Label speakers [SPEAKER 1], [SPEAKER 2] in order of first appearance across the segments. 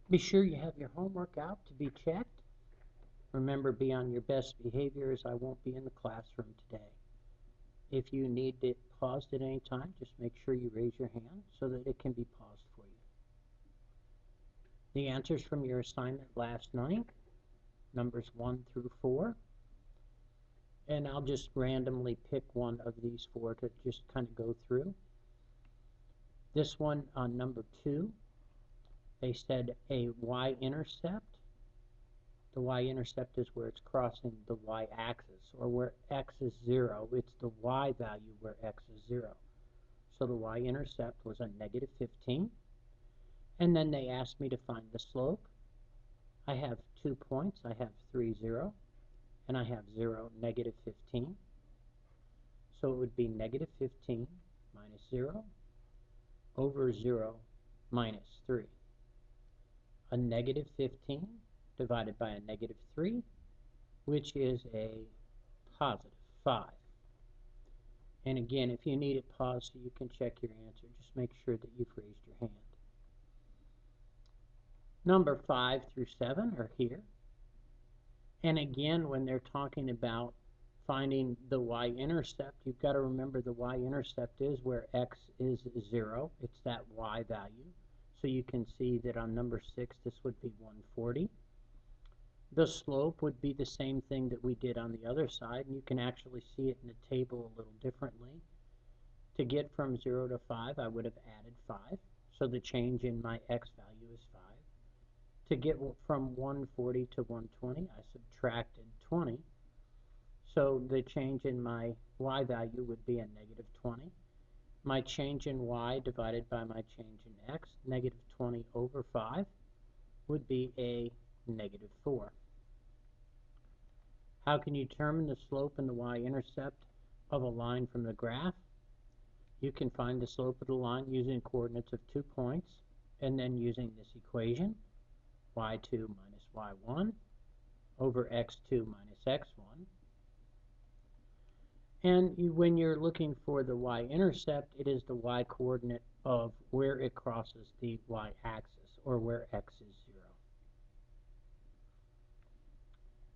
[SPEAKER 1] Be sure you have your homework out to be checked. Remember, be on your best behavior as I won't be in the classroom today. If you need it paused at any time, just make sure you raise your hand so that it can be paused for you. The answers from your assignment last night, numbers 1 through 4. And I'll just randomly pick one of these 4 to just kind of go through. This one on number 2, they said a Y-intercept. The Y-intercept is where it's crossing the Y-axis, or where X is 0. It's the Y value where X is 0. So the Y-intercept was a negative 15. And then they asked me to find the slope. I have 2 points. I have 3, 0. And I have 0, negative 15. So it would be negative 15 minus 0 over 0 minus 3. A negative 15 divided by a negative 3, which is a positive 5. And again, if you need it paused so you can check your answer, just make sure that you've raised your hand. Number 5 through 7 are here. And again, when they're talking about finding the Y-intercept, you've got to remember the Y-intercept is where X is 0. It's that Y value. So you can see that on number 6, this would be 140. The slope would be the same thing that we did on the other side, and you can actually see it in the table a little differently. To get from 0 to 5, I would have added 5. So the change in my X value is 5. To get from 140 to 120, I subtracted 20. So the change in my Y value would be a negative 20. My change in Y divided by my change in X, negative 20 over 5, would be a negative 4. How can you determine the slope and the Y-intercept of a line from the graph? You can find the slope of the line using coordinates of 2 points, and then using this equation, y2 minus y1 over x2 minus x1. And when you're looking for the y-intercept, it is the y-coordinate of where it crosses the y-axis, or where x is 0.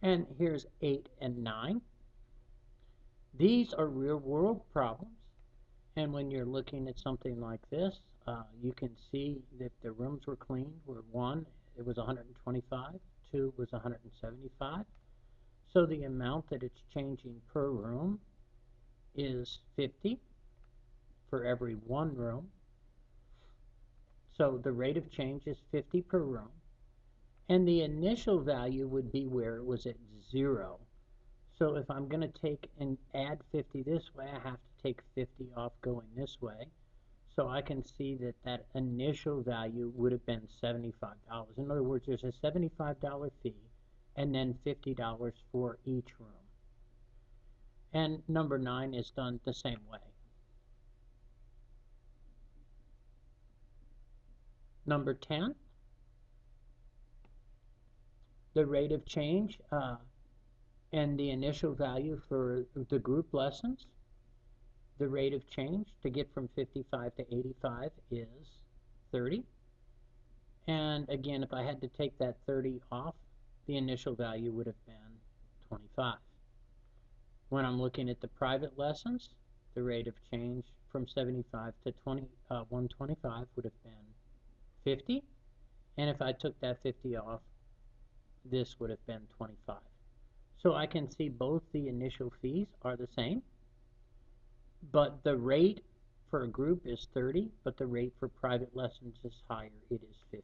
[SPEAKER 1] And here's 8 and 9. These are real-world problems. And when you're looking at something like this, you can see that the rooms were cleaned. Where 1, it was 125. 2 was 175. So the amount that it's changing per room is 50 for every 1 room. So the rate of change is 50 per room. And the initial value would be where it was at 0. So if I'm going to take and add 50 this way, I have to take 50 off going this way. So I can see that that initial value would have been $75. In other words, there's a $75 fee and then $50 for each room. And number 9 is done the same way. Number 10, the rate of change and the initial value for the group lessons. The rate of change to get from 55 to 85 is 30. And again, if I had to take that 30 off, the initial value would have been 25. When I'm looking at the private lessons, the rate of change from 75 to 125 would have been 50. And if I took that 50 off, this would have been 25. So I can see both the initial fees are the same, but the rate for a group is 30, but the rate for private lessons is higher. It is 50.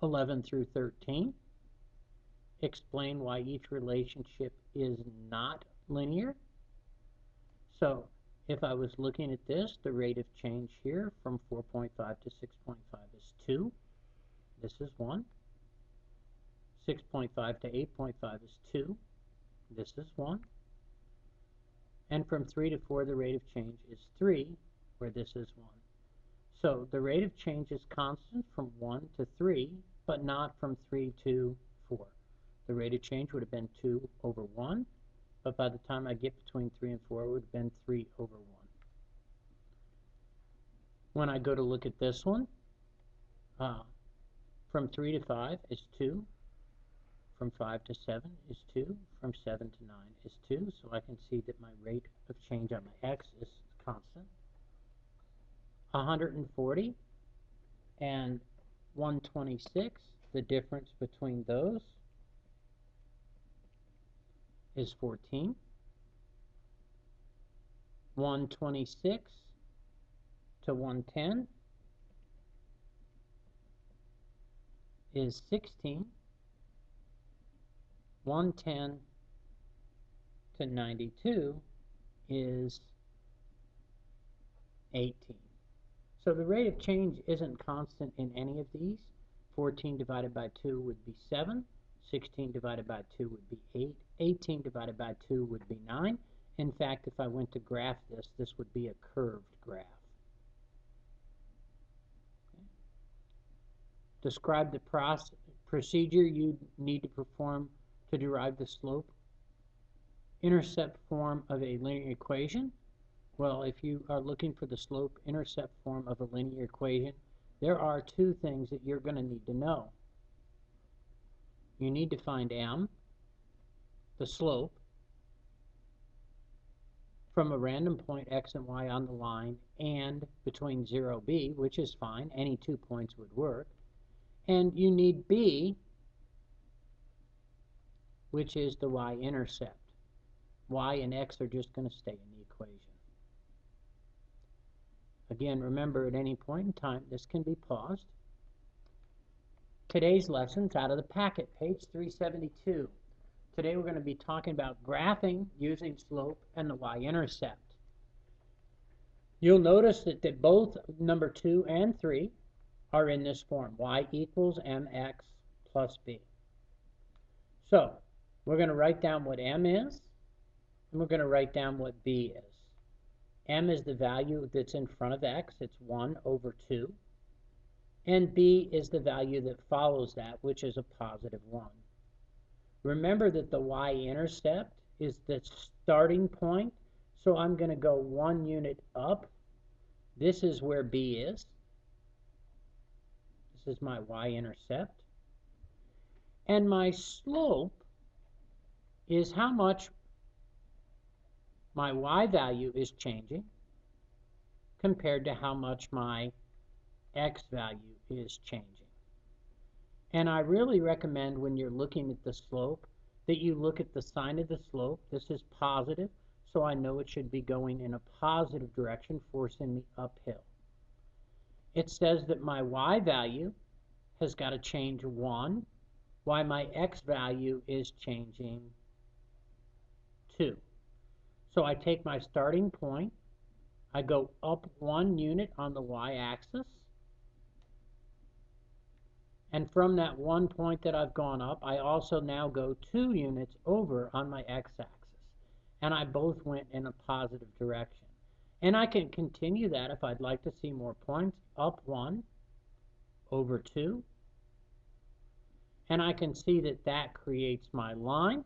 [SPEAKER 1] 11 through 13. Explain why each relationship is not linear. So if I was looking at this, the rate of change here from 4.5 to 6.5 is 2. This is 1. 6.5 to 8.5 is 2. This is 1. And from 3 to 4, the rate of change is 3, where this is 1. So the rate of change is constant from 1 to 3, but not from 3 to 4. The rate of change would have been 2 over 1, but by the time I get between 3 and 4, it would have been 3 over 1. When I go to look at this one, from 3 to 5 is 2. From 5 to 7 is 2. From 7 to 9 is 2. So I can see that my rate of change on my x is constant. 140 and 126, the difference between those is 14. 126 to 110 is 16. 110 to 92 is 18. So the rate of change isn't constant in any of these. 14 divided by 2 would be 7. 16 divided by 2 would be 8. 18 divided by 2 would be 9. In fact, if I went to graph this, this would be a curved graph. Okay. Describe the procedure you need to perform to derive the slope intercept form of a linear equation. Well, if you are looking for the slope intercept form of a linear equation, there are two things that you're going to need to know. You need to find m, the slope, from a random point x and y on the line and between 0, b, which is fine. Any 2 points would work. And you need b, which is the y-intercept. Y and x are just going to stay in the equation. Again, remember, at any point in time, this can be paused. Today's lesson's out of the packet, page 372. Today we're going to be talking about graphing using slope and the y-intercept. You'll notice that both number 2 and 3 are in this form, y equals mx plus b. So we're going to write down what m is, and we're going to write down what b is. M is the value that's in front of x, it's 1 over 2. And b is the value that follows that, which is a positive 1. Remember that the y-intercept is the starting point, so I'm going to go 1 unit up. This is where b is. This is my y-intercept. And my slope is how much my y value is changing compared to how much my x value is changing. And I really recommend when you're looking at the slope that you look at the sign of the slope. This is positive, so I know it should be going in a positive direction, forcing me uphill. It says that my y value has got to change 1, while my x value is changing 2. So I take my starting point, I go up 1 unit on the y-axis, and from that 1 point that I've gone up, I also now go 2 units over on my x-axis. And I both went in a positive direction. And I can continue that if I'd like to see more points. Up 1, over 2. And I can see that that creates my line.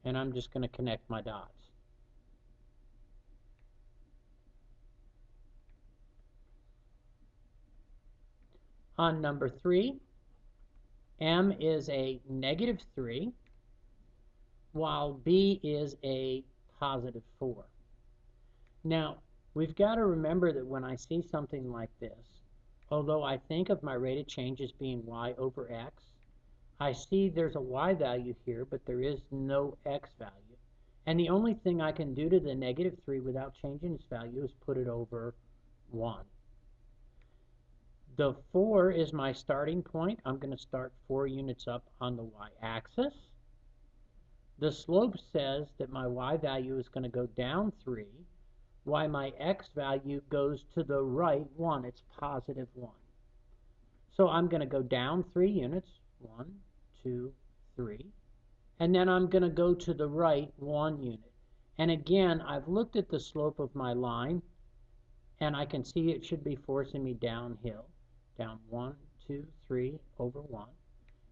[SPEAKER 1] And I'm just going to connect my dots. On number 3, m is a negative 3, while b is a positive 4. Now, we've got to remember that when I see something like this, although I think of my rate of change as being y over x, I see there's a y value here, but there is no x value. And the only thing I can do to the negative 3 without changing its value is put it over 1. The 4 is my starting point. I'm going to start 4 units up on the y-axis. The slope says that my y value is going to go down 3, while my x value goes to the right 1. It's positive 1. So I'm going to go down 3 units, 1, 2, 3, and then I'm going to go to the right 1 unit. And again, I've looked at the slope of my line, and I can see it should be forcing me downhill. Down 1, 2, 3, over 1.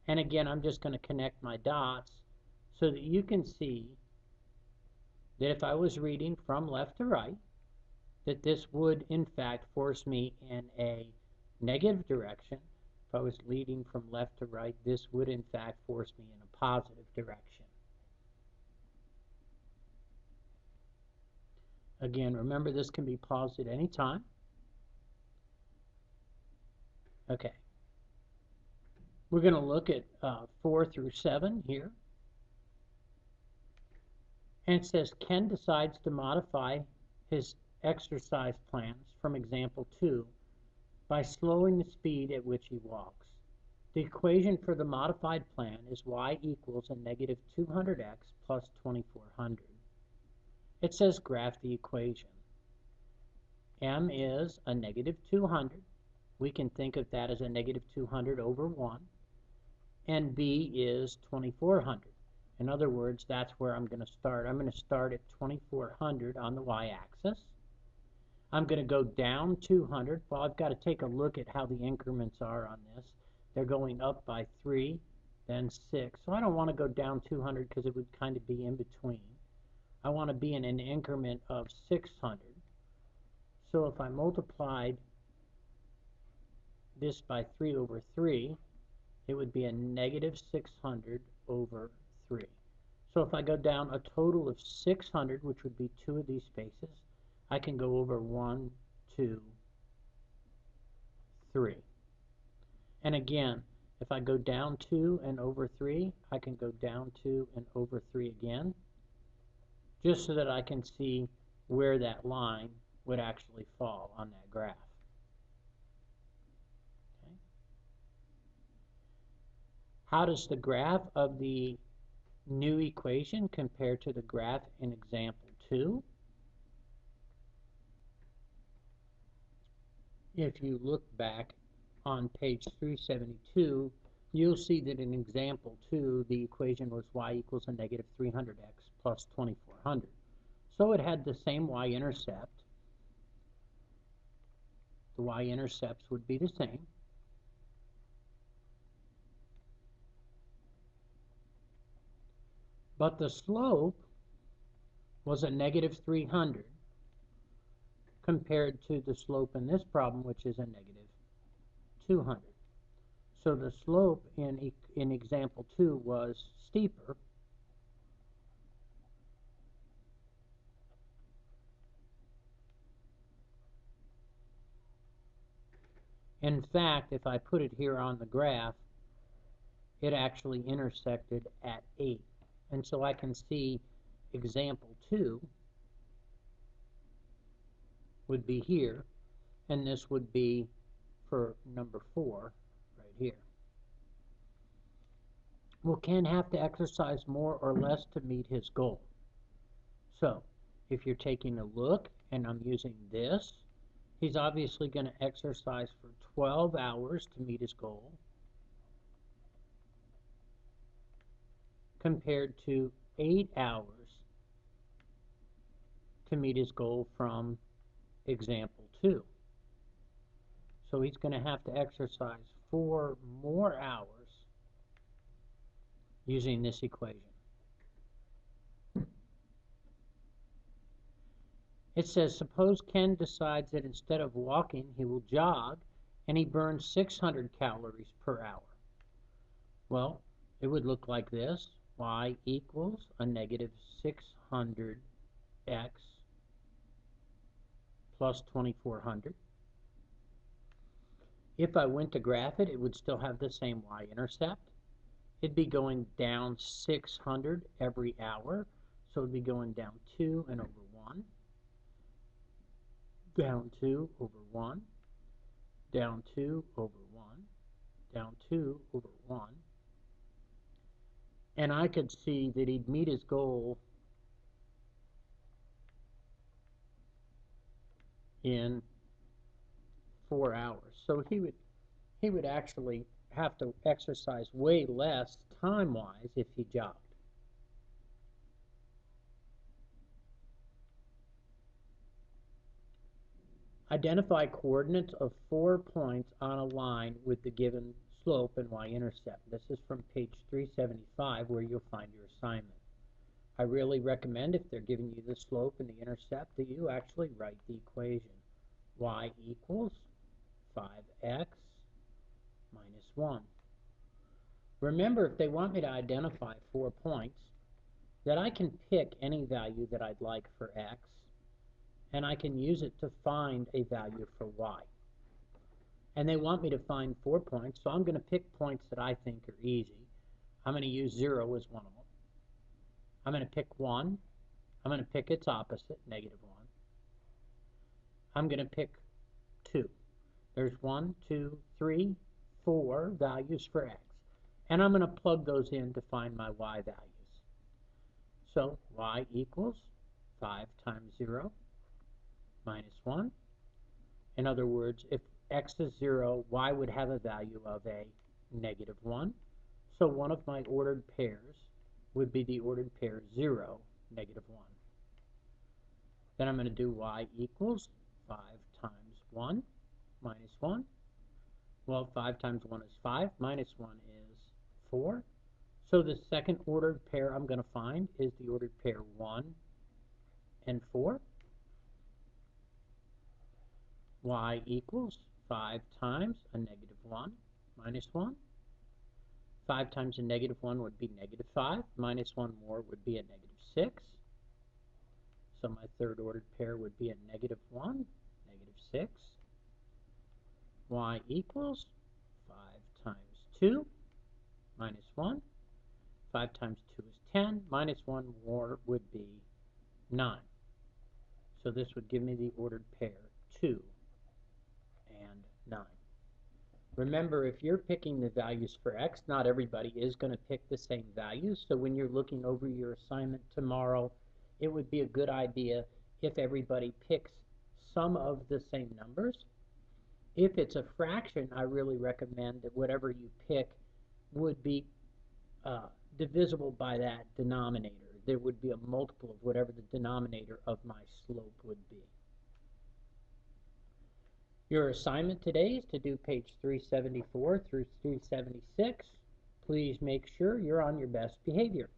[SPEAKER 1] And again, I'm just going to connect my dots so that you can see that if I was reading from left to right, that this would in fact force me in a negative direction. If I was leading from left to right, this would in fact force me in a positive direction. Again, remember this can be paused at any time. Okay. We're going to look at 4 through 7 here. And it says Ken decides to modify his exercise plans from example 2 by slowing the speed at which he walks. The equation for the modified plan is y equals a negative 200x plus 2400. It says graph the equation. M is a negative 200. We can think of that as a negative 200 over 1. And B is 2400. In other words, that's where I'm going to start. I'm going to start at 2400 on the y-axis. I'm going to go down 200. Well, I've got to take a look at how the increments are on this. They're going up by 3, then 6. So I don't want to go down 200 because it would kind of be in between. I want to be in an increment of 600. So if I multiplied this by 3 over 3, it would be a negative 600 over 3. So if I go down a total of 600, which would be 2 of these spaces, I can go over 1, 2, 3. And again, if I go down 2 and over 3, I can go down 2 and over 3 again, just so that I can see where that line would actually fall on that graph. Okay. How does the graph of the new equation compare to the graph in example 2? If you look back on page 372, you'll see that in example 2, the equation was y equals a negative 300x plus 2400. So it had the same y-intercept. The y-intercepts would be the same. But the slope was a negative 300 compared to the slope in this problem, which is a negative 200. So the slope in example 2 was steeper. In fact, if I put it here on the graph, it actually intersected at 8. And so I can see example 2 would be here, and this would be for number 4 right here. Will Ken have to exercise more or less to meet his goal? So if you're taking a look, and I'm using this, he's obviously going to exercise for 12 hours to meet his goal, compared to 8 hours to meet his goal from example 2. So he's going to have to exercise 4 more hours using this equation. It says, suppose Ken decides that instead of walking, he will jog, and he burns 600 calories per hour. Well, it would look like this. Y equals a negative 600x plus 2400. If I went to graph it, it would still have the same y-intercept. It'd be going down 600 every hour. So it'd be going down 2 and over 1. Down 2 over 1. Down 2 over 1. Down 2 over 1. And I could see that he'd meet his goal in 4 hours. So he would actually have to exercise way less time-wise if he jogged. Identify coordinates of 4 points on a line with the given slope and y-intercept. This is from page 375 where you'll find your assignment. I really recommend if they're giving you the slope and the intercept that you actually write the equation. Y equals 5x minus 1. Remember, if they want me to identify 4 points, that I can pick any value that I'd like for x, and I can use it to find a value for y. And they want me to find 4 points, so I'm going to pick points that I think are easy. I'm going to use 0 as one of them. I'm going to pick 1. I'm going to pick its opposite, negative 1. I'm going to pick 2. There's 1, 2, 3, 4 values for x. And I'm going to plug those in to find my y values. So y equals 5 times 0 minus 1. In other words, if x is 0, y would have a value of a negative 1. So one of my ordered pairs would be the ordered pair 0, negative 1. Then I'm going to do y equals 5 times 1 minus 1. Well, 5 times 1 is 5, minus 1 is 4. So the second ordered pair I'm going to find is the ordered pair 1 and 4. Y equals 5 times a negative 1 minus 1. 5 times a negative 1 would be negative 5. Minus 1 more would be a negative 6. So my third ordered pair would be a negative 1, negative 6. Y equals 5 times 2 minus 1. 5 times 2 is 10. Minus 1 more would be 9. So this would give me the ordered pair 2 and 9. Remember, if you're picking the values for x, not everybody is going to pick the same values. So when you're looking over your assignment tomorrow, it would be a good idea if everybody picks some of the same numbers. If it's a fraction, I really recommend that whatever you pick would be divisible by that denominator. There would be a multiple of whatever the denominator of my slope would be. Your assignment today is to do page 374 through 376. Please make sure you're on your best behavior.